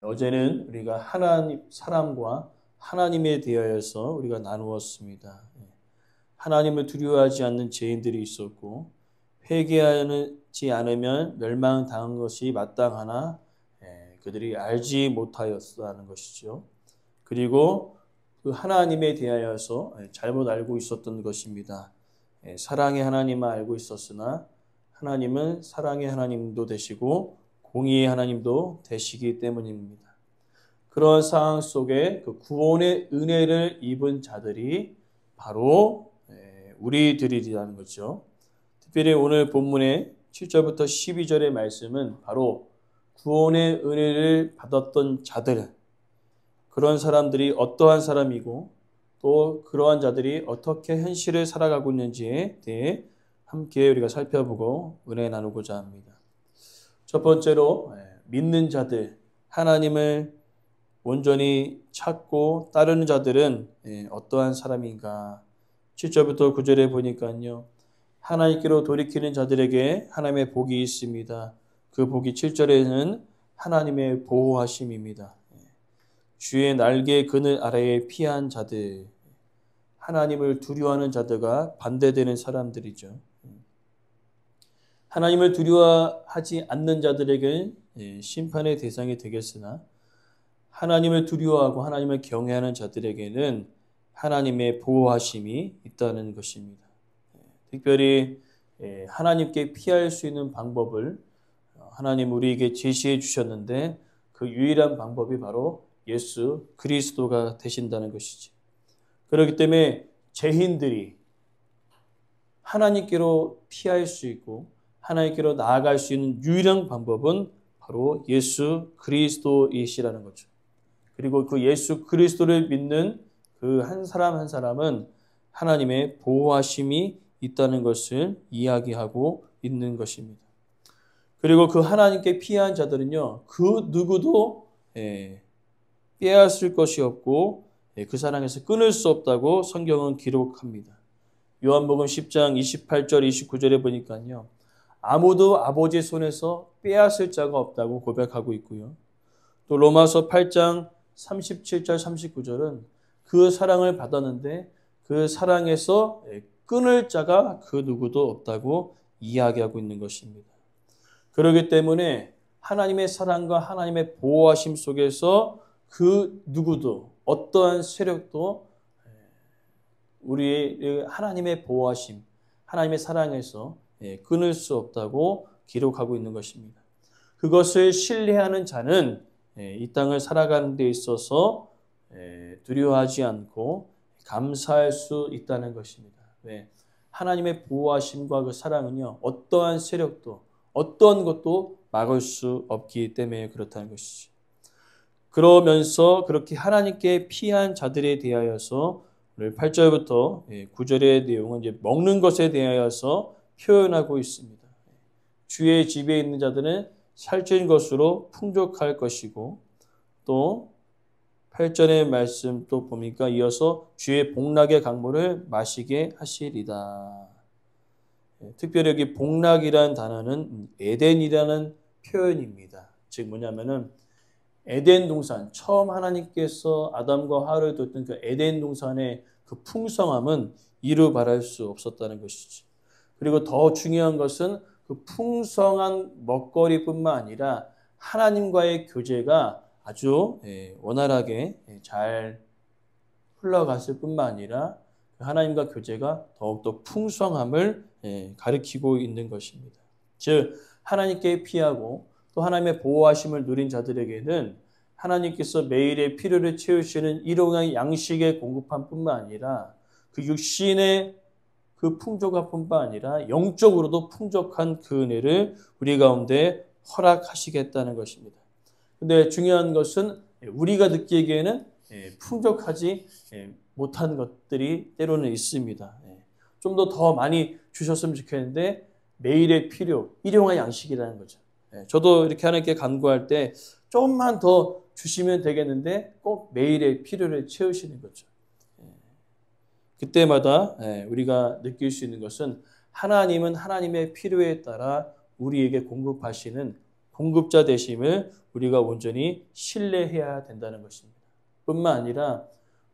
어제는 우리가 하나님, 사람과 하나님에 대하여서 우리가 나누었습니다. 하나님을 두려워하지 않는 죄인들이 있었고, 회개하지 않으면 멸망당한 것이 마땅하나 그들이 알지 못하였다는 것이죠. 그리고 그 하나님에 대하여서 잘못 알고 있었던 것입니다. 사랑의 하나님을 알고 있었으나 하나님은 사랑의 하나님도 되시고 공의의 하나님도 되시기 때문입니다. 그런 상황 속에 그 구원의 은혜를 입은 자들이 바로 우리들이라는 거죠. 특별히 오늘 본문의 7절부터 12절의 말씀은 바로 구원의 은혜를 받았던 자들, 그런 사람들이 어떠한 사람이고 또 그러한 자들이 어떻게 현실을 살아가고 있는지에 대해 함께 우리가 살펴보고 은혜 나누고자 합니다. 첫 번째로 믿는 자들, 하나님을 온전히 찾고 따르는 자들은 어떠한 사람인가? 7절부터 9절에 보니까요. 하나님께로 돌이키는 자들에게 하나님의 복이 있습니다. 그 복이 7절에는 하나님의 보호하심입니다. 주의 날개 그늘 아래에 피한 자들, 하나님을 두려워하는 자들과 반대되는 사람들이죠. 하나님을 두려워하지 않는 자들에게는 심판의 대상이 되겠으나 하나님을 두려워하고 하나님을 경외하는 자들에게는 하나님의 보호하심이 있다는 것입니다. 특별히 하나님께 피할 수 있는 방법을 하나님 우리에게 제시해 주셨는데 그 유일한 방법이 바로 예수 그리스도가 되신다는 것이지. 그렇기 때문에 죄인들이 하나님께로 피할 수 있고 하나님께로 나아갈 수 있는 유일한 방법은 바로 예수 그리스도이시라는 거죠. 그리고 그 예수 그리스도를 믿는 그 한 사람 한 사람은 하나님의 보호하심이 있다는 것을 이야기하고 있는 것입니다. 그리고 그 하나님께 피한 자들은요, 그 누구도 빼앗을 것이 없고 그 사랑에서 끊을 수 없다고 성경은 기록합니다. 요한복음 10장 28절 29절에 보니까요. 아무도 아버지의 손에서 빼앗을 자가 없다고 고백하고 있고요. 또 로마서 8장 37절 39절은 그 사랑을 받았는데 그 사랑에서 끊을 자가 그 누구도 없다고 이야기하고 있는 것입니다. 그렇기 때문에 하나님의 사랑과 하나님의 보호하심 속에서 그 누구도 어떠한 세력도 우리의 하나님의 보호하심, 하나님의 사랑에서 끊을 수 없다고 기록하고 있는 것입니다. 그것을 신뢰하는 자는 이 땅을 살아가는 데 있어서 두려워하지 않고 감사할 수 있다는 것입니다. 왜? 하나님의 보호하심과 그 사랑은요, 어떠한 세력도 어떤 것도 막을 수 없기 때문에 그렇다는 것이죠. 그러면서 그렇게 하나님께 피한 자들에 대하여서 오늘 8절부터 9절의 내용은 이제 먹는 것에 대하여서 표현하고 있습니다. 주의 집에 있는 자들은 살찐 것으로 풍족할 것이고 또 8절의 말씀 또 보니까 이어서 주의 복락의 강물을 마시게 하시리다. 특별히 여기 복락이라는 단어는 에덴이라는 표현입니다. 즉 뭐냐면은 에덴 동산, 처음 하나님께서 아담과 하와를 뒀던 그 에덴 동산의 그 풍성함은 이루 말할 수 없었다는 것이지. 그리고 더 중요한 것은 그 풍성한 먹거리뿐만 아니라 하나님과의 교제가 아주 원활하게 잘 흘러갔을 뿐만 아니라 하나님과 교제가 더욱더 풍성함을 가리키고 있는 것입니다. 즉 하나님께 피하고 또 하나님의 보호하심을 누린 자들에게는 하나님께서 매일의 필요를 채우시는 일용할 양식의 공급함 뿐만 아니라 그 육신의 그 풍족함뿐만 아니라 영적으로도 풍족한 그 은혜를 우리 가운데 허락하시겠다는 것입니다. 근데 중요한 것은 우리가 느끼기에는 풍족하지 못한 것들이 때로는 있습니다. 좀 더 많이 주셨으면 좋겠는데 매일의 필요, 일용할 양식이라는 거죠. 저도 이렇게 하나님께 간구할 때 조금만 더 주시면 되겠는데 꼭 매일의 필요를 채우시는 거죠. 그때마다 우리가 느낄 수 있는 것은 하나님은 하나님의 필요에 따라 우리에게 공급하시는 공급자 되심을 우리가 온전히 신뢰해야 된다는 것입니다. 뿐만 아니라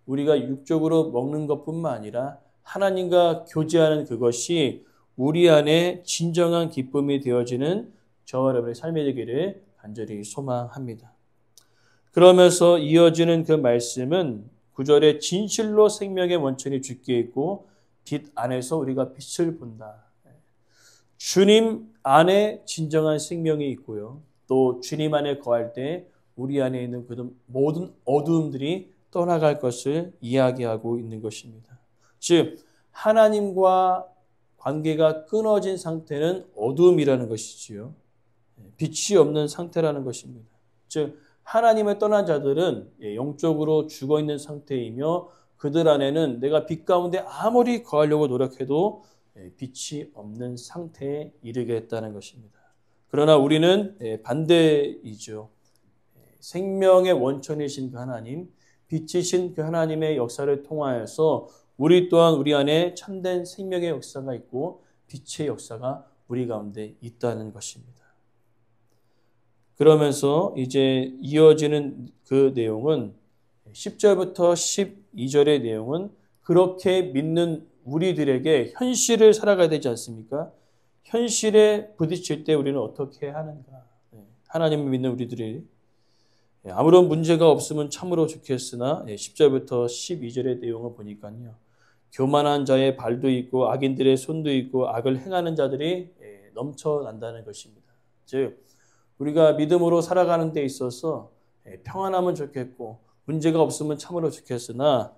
우리가 육적으로 먹는 것뿐만 아니라 하나님과 교제하는 그것이 우리 안에 진정한 기쁨이 되어지는 저와 여러분의 삶이 되기를 간절히 소망합니다. 그러면서 이어지는 그 말씀은 9절에 진실로 생명의 원천이 주께 있고 빛 안에서 우리가 빛을 본다. 주님 안에 진정한 생명이 있고요. 또 주님 안에 거할 때 우리 안에 있는 그 모든 어두움들이 떠나갈 것을 이야기하고 있는 것입니다. 즉 하나님과 관계가 끊어진 상태는 어두움이라는 것이지요. 빛이 없는 상태라는 것입니다. 즉 하나님을 떠난 자들은 영적으로 죽어있는 상태이며 그들 안에는 내가 빛 가운데 아무리 거하려고 노력해도 빛이 없는 상태에 이르게 했다는 것입니다. 그러나 우리는 반대이죠. 생명의 원천이신 그 하나님, 빛이신 그 하나님의 역사를 통하여서 우리 또한 우리 안에 참된 생명의 역사가 있고 빛의 역사가 우리 가운데 있다는 것입니다. 그러면서 이제 이어지는 그 내용은 10절부터 12절의 내용은 그렇게 믿는 우리들에게 현실을 살아가야 되지 않습니까? 현실에 부딪힐 때 우리는 어떻게 하는가? 하나님을 믿는 우리들이 아무런 문제가 없으면 참으로 좋겠으나 10절부터 12절의 내용을 보니까요. 교만한 자의 발도 있고 악인들의 손도 있고 악을 행하는 자들이 넘쳐난다는 것입니다. 즉 우리가 믿음으로 살아가는 데 있어서 평안하면 좋겠고 문제가 없으면 참으로 좋겠으나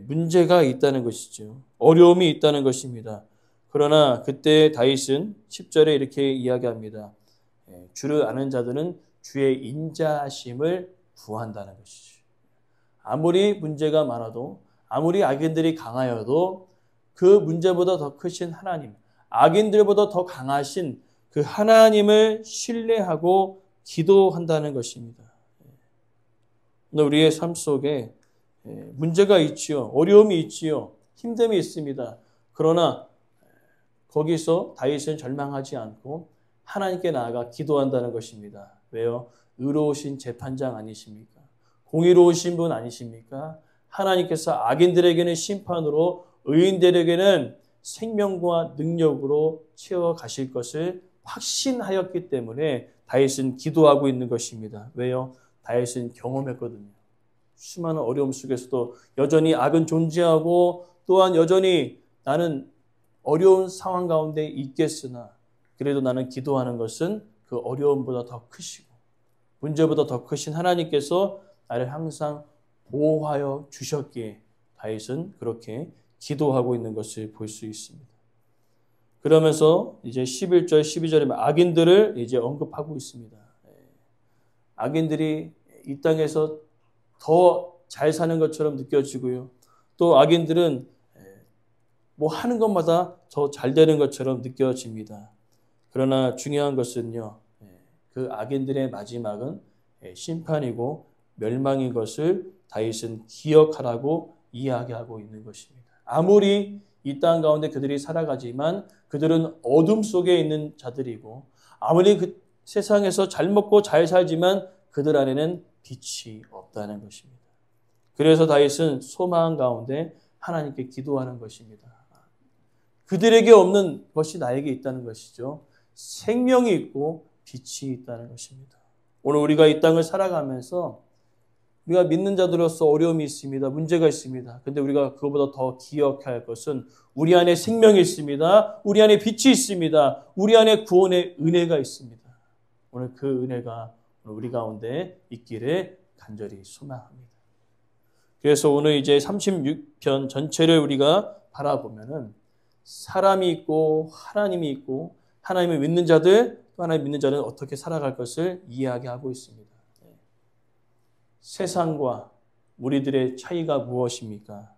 문제가 있다는 것이죠. 어려움이 있다는 것입니다. 그러나 그때 다윗은 10절에 이렇게 이야기합니다. 주를 아는 자들은 주의 인자하심을 구한다는 것이죠. 아무리 문제가 많아도 아무리 악인들이 강하여도 그 문제보다 더 크신 하나님, 악인들보다 더 강하신 그 하나님을 신뢰하고 기도한다는 것입니다. 우리의 삶 속에 문제가 있지요. 어려움이 있지요. 힘듦이 있습니다. 그러나 거기서 다윗은 절망하지 않고 하나님께 나아가 기도한다는 것입니다. 왜요? 의로우신 재판장 아니십니까? 공의로우신 분 아니십니까? 하나님께서 악인들에게는 심판으로 의인들에게는 생명과 능력으로 채워가실 것을 확신하였기 때문에 다윗은 기도하고 있는 것입니다. 왜요? 다윗은 경험했거든요. 수많은 어려움 속에서도 여전히 악은 존재하고 또한 여전히 나는 어려운 상황 가운데 있겠으나 그래도 나는 기도하는 것은 그 어려움보다 더 크시고 문제보다 더 크신 하나님께서 나를 항상 보호하여 주셨기에 다윗은 그렇게 기도하고 있는 것을 볼 수 있습니다. 그러면서 이제 11절, 12절에 악인들을 이제 언급하고 있습니다. 악인들이 이 땅에서 더 잘 사는 것처럼 느껴지고요. 또 악인들은 뭐 하는 것마다 더 잘 되는 것처럼 느껴집니다. 그러나 중요한 것은요. 그 악인들의 마지막은 심판이고 멸망인 것을 다윗은 기억하라고 이야기하고 있는 것입니다. 아무리 이 땅 가운데 그들이 살아가지만 그들은 어둠 속에 있는 자들이고 아무리 그 세상에서 잘 먹고 잘 살지만 그들 안에는 빛이 없다는 것입니다. 그래서 다윗은 소망 가운데 하나님께 기도하는 것입니다. 그들에게 없는 것이 나에게 있다는 것이죠. 생명이 있고 빛이 있다는 것입니다. 오늘 우리가 이 땅을 살아가면서 우리가 믿는 자들로서 어려움이 있습니다. 문제가 있습니다. 근데 우리가 그것보다 더 기억해야 할 것은 우리 안에 생명이 있습니다. 우리 안에 빛이 있습니다. 우리 안에 구원의 은혜가 있습니다. 오늘 그 은혜가 우리 가운데 있기를 간절히 소망합니다. 그래서 오늘 이제 36편 전체를 우리가 바라보면은 사람이 있고 하나님이 있고 하나님을 믿는 자들 또 하나님 믿는 자는 어떻게 살아갈 것을 이야기하고 있습니다. 세상과 우리들의 차이가 무엇입니까?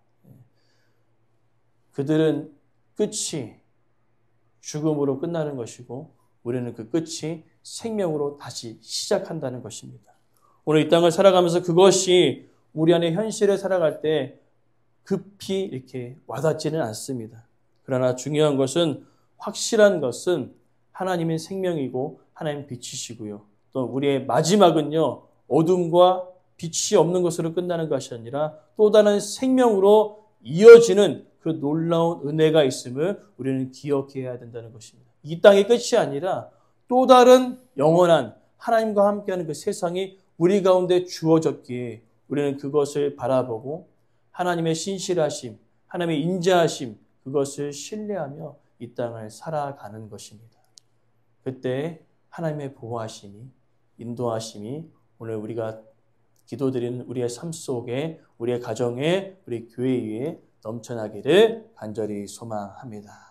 그들은 끝이 죽음으로 끝나는 것이고 우리는 그 끝이 생명으로 다시 시작한다는 것입니다. 오늘 이 땅을 살아가면서 그것이 우리 안에 현실을 살아갈 때 급히 이렇게 와닿지는 않습니다. 그러나 중요한 것은 확실한 것은 하나님의 생명이고 하나님 빛이시고요. 또 우리의 마지막은요, 어둠과 빛이 없는 것으로 끝나는 것이 아니라 또 다른 생명으로 이어지는 그 놀라운 은혜가 있음을 우리는 기억해야 된다는 것입니다. 이 땅의 끝이 아니라 또 다른 영원한 하나님과 함께하는 그 세상이 우리 가운데 주어졌기에 우리는 그것을 바라보고 하나님의 신실하심, 하나님의 인자하심, 그것을 신뢰하며 이 땅을 살아가는 것입니다. 그때 하나님의 보호하심이, 인도하심이 오늘 우리가 기도드리는 우리의 삶 속에, 우리의 가정에, 우리 교회 위에 넘쳐나기를 간절히 소망합니다.